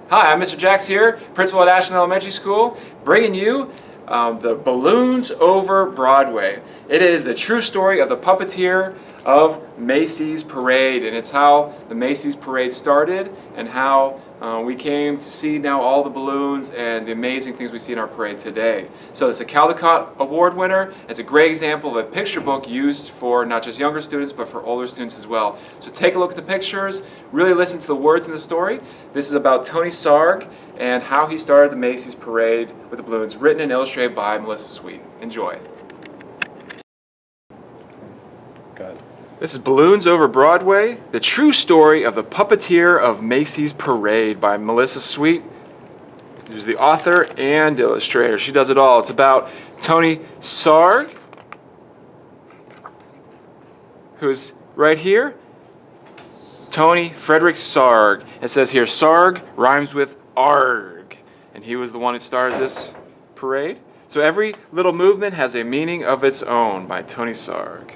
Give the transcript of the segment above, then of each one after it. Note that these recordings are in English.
Hi, I'm Mr. Jax here, principal at Ashland Elementary School, bringing you the Balloons Over Broadway. It is the true story of the puppeteer of Macy's Parade, and it's how the Macy's Parade started and how we came to see now all the balloons and the amazing things we see in our parade today. So it's a Caldecott Award winner. It's a great example of a picture book used for not just younger students but for older students as well. So take a look at the pictures, really listen to the words in the story. This is about Tony Sarg and how he started the Macy's Parade with the balloons, written and illustrated by Melissa Sweet. Enjoy. This is Balloons Over Broadway, the true story of the puppeteer of Macy's Parade by Melissa Sweet, who's the author and illustrator. She does it all. It's about Tony Sarg, who's right here. Tony Frederick Sarg. It says here, Sarg rhymes with arg, and he was the one who started this parade. So every little movement has a meaning of its own by Tony Sarg.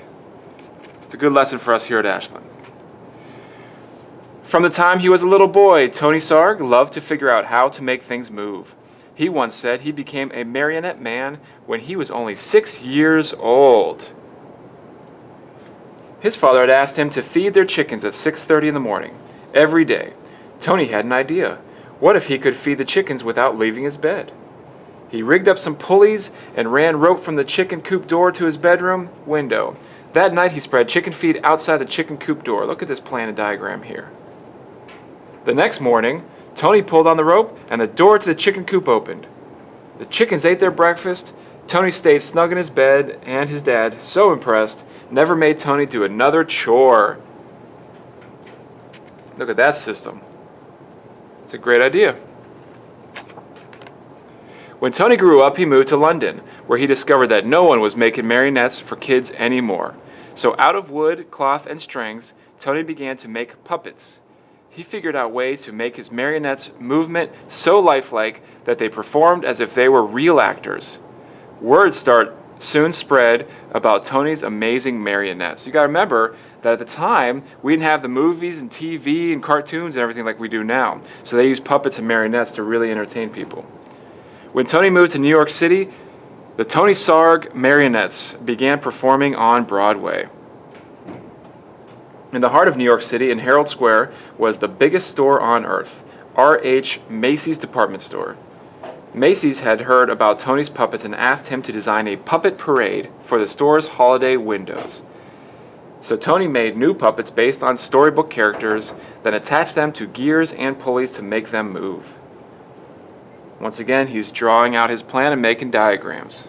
It's a good lesson for us here at Ashland. From the time he was a little boy, Tony Sarg loved to figure out how to make things move. He once said he became a marionette man when he was only 6 years old. His father had asked him to feed their chickens at 6:30 in the morning, every day. Tony had an idea. What if he could feed the chickens without leaving his bed? He rigged up some pulleys and ran rope from the chicken coop door to his bedroom window. That night he spread chicken feed outside the chicken coop door. Look at this plan and diagram here. The next morning, Tony pulled on the rope and the door to the chicken coop opened. The chickens ate their breakfast. Tony stayed snug in his bed, and his dad, so impressed, never made Tony do another chore. Look at that system. It's a great idea. When Tony grew up, he moved to London, where he discovered that no one was making marionettes for kids anymore. So out of wood, cloth, and strings, Tony began to make puppets. He figured out ways to make his marionettes' movement so lifelike that they performed as if they were real actors. Word soon spread about Tony's amazing marionettes. You gotta remember that at the time, we didn't have the movies and TV and cartoons and everything like we do now. So they used puppets and marionettes to really entertain people. When Tony moved to New York City, the Tony Sarg marionettes began performing on Broadway. In the heart of New York City, in Herald Square, was the biggest store on earth, R.H. Macy's department store. Macy's had heard about Tony's puppets and asked him to design a puppet parade for the store's holiday windows. So Tony made new puppets based on storybook characters, then attached them to gears and pulleys to make them move. Once again, he's drawing out his plan and making diagrams.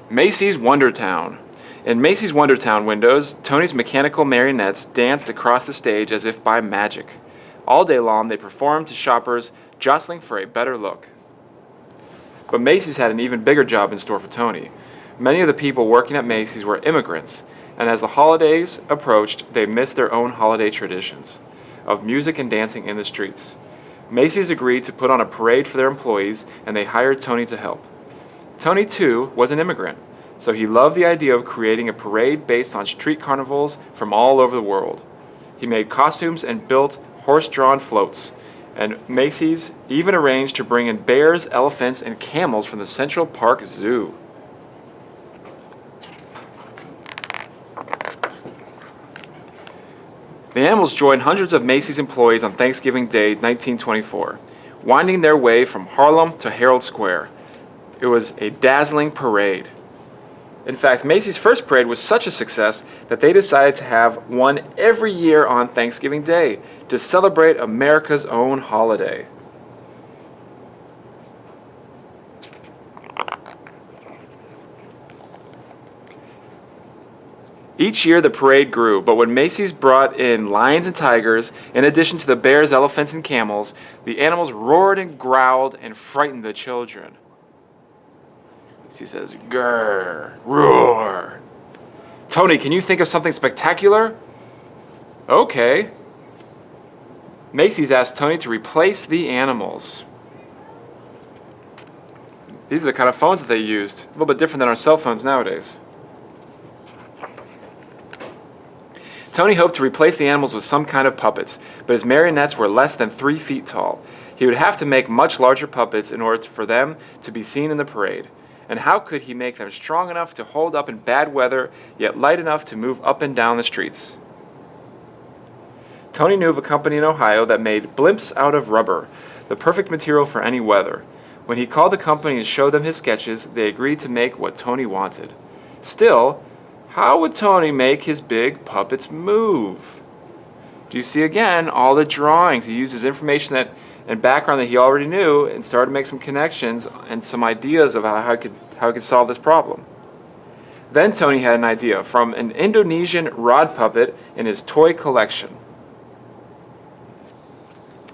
Macy's Wondertown. In Macy's Wondertown windows, Tony's mechanical marionettes danced across the stage as if by magic. All day long, they performed to shoppers, jostling for a better look. But Macy's had an even bigger job in store for Tony. Many of the people working at Macy's were immigrants, and as the holidays approached, they missed their own holiday traditions of music and dancing in the streets. Macy's agreed to put on a parade for their employees, and they hired Tony to help. Tony, too, was an immigrant, so he loved the idea of creating a parade based on street carnivals from all over the world. He made costumes and built horse-drawn floats, and Macy's even arranged to bring in bears, elephants, and camels from the Central Park Zoo. The animals joined hundreds of Macy's employees on Thanksgiving Day, 1924, winding their way from Harlem to Herald Square. It was a dazzling parade. In fact, Macy's first parade was such a success that they decided to have one every year on Thanksgiving Day to celebrate America's own holiday. Each year the parade grew, but when Macy's brought in lions and tigers, in addition to the bears, elephants, and camels, the animals roared and growled and frightened the children. He says, grrr, roar. Tony, can you think of something spectacular? Okay. Macy's asked Tony to replace the animals. These are the kind of phones that they used. A little bit different than our cell phones nowadays. Tony hoped to replace the animals with some kind of puppets, but his marionettes were less than 3 feet tall. He would have to make much larger puppets in order for them to be seen in the parade. And how could he make them strong enough to hold up in bad weather, yet light enough to move up and down the streets? Tony knew of a company in Ohio that made blimps out of rubber, the perfect material for any weather. When he called the company and showed them his sketches, they agreed to make what Tony wanted. Still, how would Tony make his big puppets move? Do you see again all the drawings? He used his information and background that he already knew and started to make some connections and some ideas about how he could solve this problem. Then Tony had an idea from an Indonesian rod puppet in his toy collection.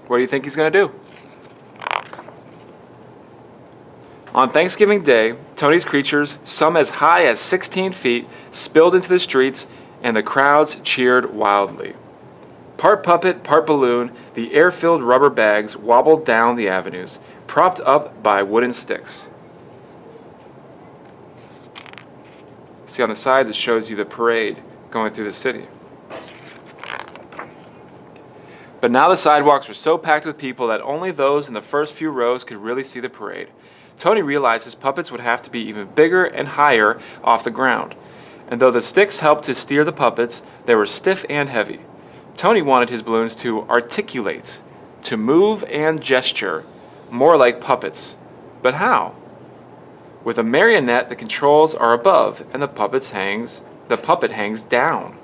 What do you think he's going to do? On Thanksgiving Day, Tony's creatures, some as high as 16 feet, spilled into the streets, and the crowds cheered wildly. Part puppet, part balloon, the air-filled rubber bags wobbled down the avenues, propped up by wooden sticks. See on the sides it shows you the parade going through the city. But now the sidewalks were so packed with people that only those in the first few rows could really see the parade. Tony realized his puppets would have to be even bigger and higher off the ground. And though the sticks helped to steer the puppets, they were stiff and heavy. Tony wanted his balloons to articulate, to move and gesture, more like puppets. But how? With a marionette, the controls are above and the puppet hangs down.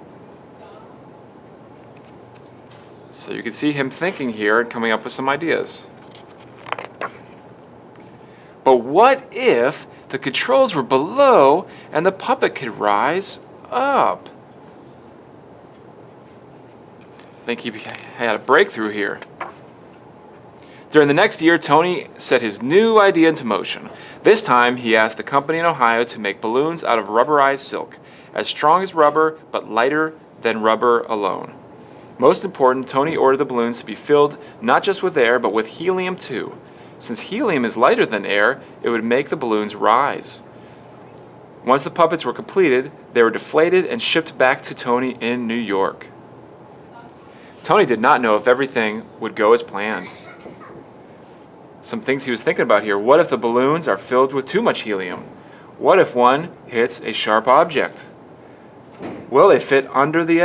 So you can see him thinking here and coming up with some ideas. But what if the controls were below and the puppet could rise up? I think he had a breakthrough here. During the next year, Tony set his new idea into motion. This time, he asked the company in Ohio to make balloons out of rubberized silk, as strong as rubber but lighter than rubber alone. Most important, Tony ordered the balloons to be filled not just with air, but with helium too. Since helium is lighter than air, it would make the balloons rise. Once the puppets were completed, they were deflated and shipped back to Tony in New York. Tony did not know if everything would go as planned. Some things he was thinking about here. What if the balloons are filled with too much helium? What if one hits a sharp object? Will they fit under the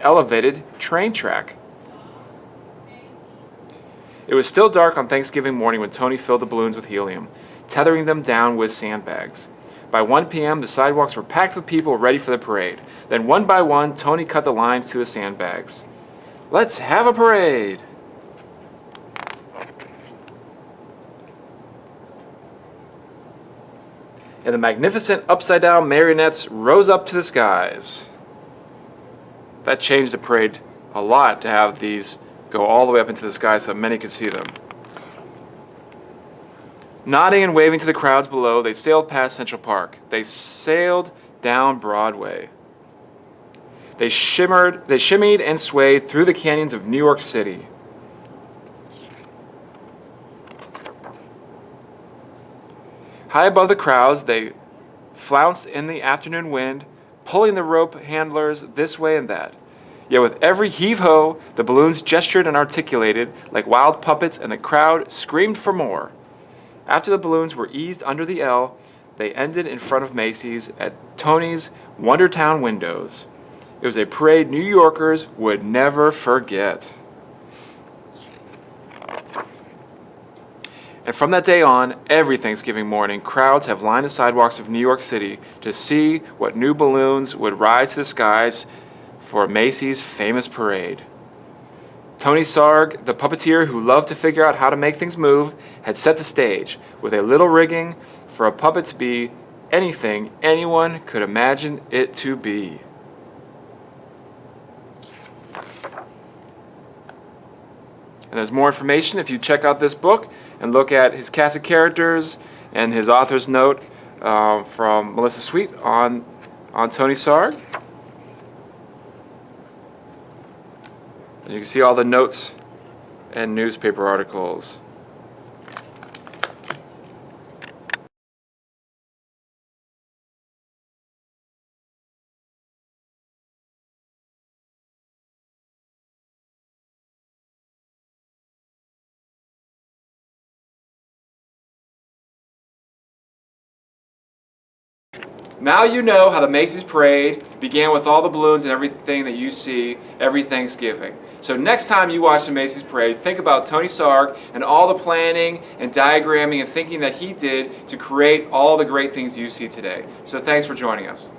elevated train track? It was still dark on Thanksgiving morning when Tony filled the balloons with helium, tethering them down with sandbags. By 1 p.m., the sidewalks were packed with people ready for the parade. Then one by one, Tony cut the lines to the sandbags. Let's have a parade! And the magnificent upside-down marionettes rose up to the skies. That changed the parade a lot to have these go all the way up into the sky so many could see them. Nodding and waving to the crowds below, they sailed past Central Park. They sailed down Broadway. They shimmied and swayed through the canyons of New York City. High above the crowds, they flounced in the afternoon wind, pulling the rope handlers this way and that. Yet with every heave-ho, the balloons gestured and articulated like wild puppets, and the crowd screamed for more. After the balloons were eased under the L, they ended in front of Macy's at Tony's Wondertown windows. It was a parade New Yorkers would never forget. And from that day on, every Thanksgiving morning, crowds have lined the sidewalks of New York City to see what new balloons would rise to the skies for Macy's famous parade. Tony Sarg, the puppeteer who loved to figure out how to make things move, had set the stage with a little rigging for a puppet to be anything anyone could imagine it to be. And there's more information if you check out this book and look at his cast of characters and his author's note from Melissa Sweet on Tony Sarg. And you can see all the notes and newspaper articles. Now you know how the Macy's Parade began with all the balloons and everything that you see every Thanksgiving. So next time you watch the Macy's Parade, think about Tony Sarg and all the planning and diagramming and thinking that he did to create all the great things you see today. So thanks for joining us.